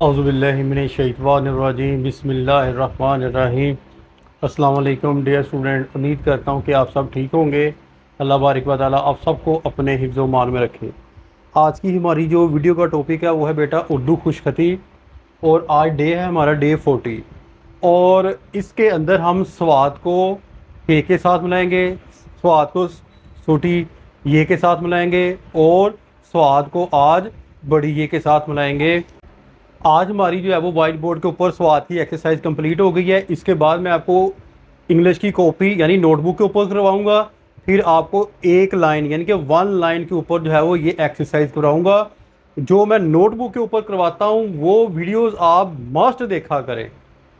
औज़ुबिल्लाहिमिनश्शैतानिर्रजीम बिस्मिल्लाहिर्रहमानिर्रहीम। अस्सलाम वालेकुम डियर स्टूडेंट, उम्मीद करता हूँ कि आप सब ठीक होंगे। अल्लाह बारिक व तआला आप सबको अपने हिफ्ज़ व मान में रखे। आज की हमारी जो वीडियो का टॉपिक है वो है बेटा उर्दू खुशखती, और आज डे है हमारा डे 40। और इसके अंदर हम स्वाद को के साथ मिलाएंगे, स्वाद को छोटी ये के साथ मिलाएंगे, और स्वाद को आज बड़ी ये के साथ मिलाएंगे। आज हमारी जो है वो वाइट बोर्ड के ऊपर स्वाद की एक्सरसाइज कंप्लीट हो गई है। इसके बाद मैं आपको इंग्लिश की कॉपी यानी नोटबुक के ऊपर करवाऊंगा, फिर आपको एक लाइन यानी कि 1 लाइन के ऊपर जो है वो ये एक्सरसाइज करवाऊंगा। जो मैं नोटबुक के ऊपर करवाता हूँ वो वीडियोस आप मस्ट देखा करें,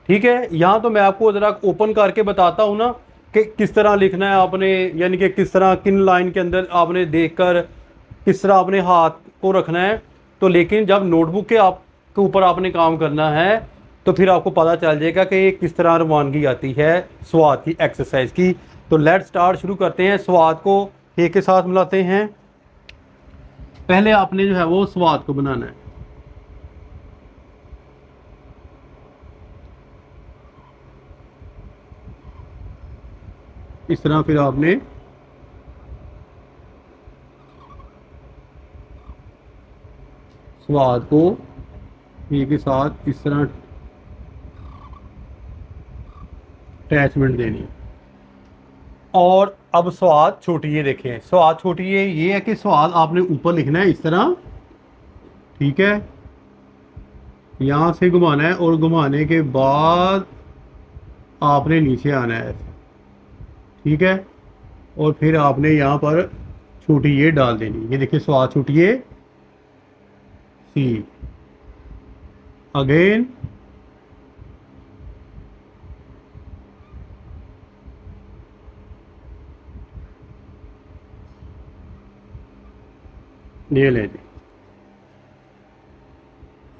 ठीक है। यहाँ तो मैं आपको ज़रा ओपन करके बताता हूँ ना कि किस तरह लिखना है आपने, यानी कि किस तरह किन लाइन के अंदर आपने देखकर किस तरह अपने हाथ को रखना है। तो लेकिन जब नोटबुक के ऊपर आपने काम करना है तो फिर आपको पता चल जाएगा कि किस तरह रवानगी आती है स्वाद की एक्सरसाइज की। तो लेट स्टार्ट, शुरू करते हैं। स्वाद को के साथ मिलाते हैं। पहले आपने जो है वो स्वाद को बनाना है। इस तरह फिर आपने स्वाद को के साथ इस तरह अटैचमेंट देनी है। और अब स्वाद छोटी ये देखें, स्वाद छोटी ये है कि स्वाद आपने ऊपर लिखना है इस तरह, ठीक है। यहाँ से घुमाना है और घुमाने के बाद आपने नीचे आना है, ठीक है। और फिर आपने यहाँ पर छोटी ये डाल देनी। ये देखिए स्वाद छोटी ये सी अगेन, ये ले जी।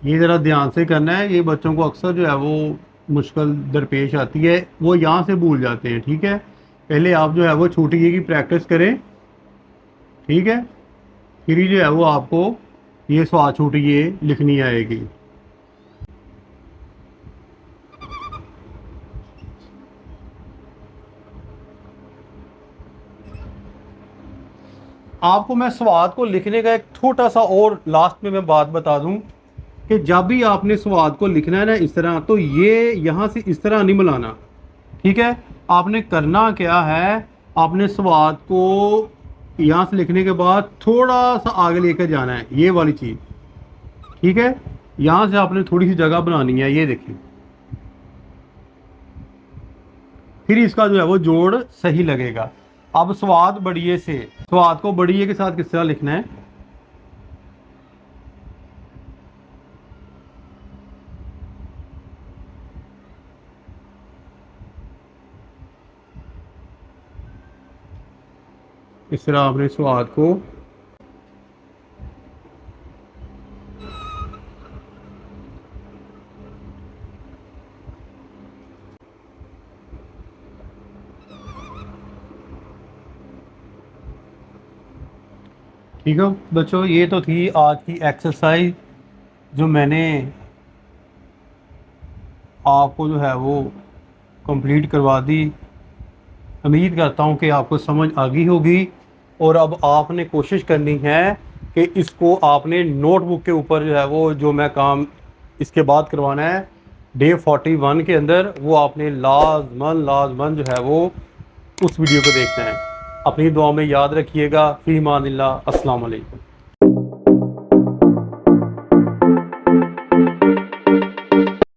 ये ज़रा ध्यान से करना है, ये बच्चों को अक्सर जो है वो मुश्किल दरपेश आती है, वो यहाँ से भूल जाते हैं, ठीक है। पहले आप जो है वो छोटी ये की प्रैक्टिस करें, ठीक है। फिर ही जो है वो आपको ये स्वाद छोटी ये लिखनी आएगी। आपको मैं स्वाद को लिखने का एक छोटा सा और लास्ट में मैं बात बता दूं कि जब भी आपने स्वाद को लिखना है ना इस तरह, तो ये यहाँ से इस तरह नहीं मिलाना, ठीक है। आपने करना क्या है, आपने स्वाद को यहाँ से लिखने के बाद थोड़ा सा आगे लेकर जाना है, ये वाली चीज़, ठीक है। यहाँ से आपने थोड़ी सी जगह बनानी है, ये देखिए। फिर इसका जो है वो जोड़ सही लगेगा। अब स्वाद बढ़िए से, स्वाद को बढ़िए के साथ किस तरह लिखना है, इस तरह आपने स्वाद को ठीक है बच्चों। ये तो थी आज की एक्सरसाइज जो मैंने आपको जो है वो कंप्लीट करवा दी। उम्मीद करता हूँ कि आपको समझ आ गई होगी। और अब आपने कोशिश करनी है कि इसको आपने नोटबुक के ऊपर जो है वो जो मैं काम इसके बाद करवाना है डे 41 के अंदर, वो आपने लाजमन जो है वो उस वीडियो को देखना है। अपनी दुआ में याद रखिएगा। फ़ी अमानिल्लाह। अस्सलाम वालेकुम।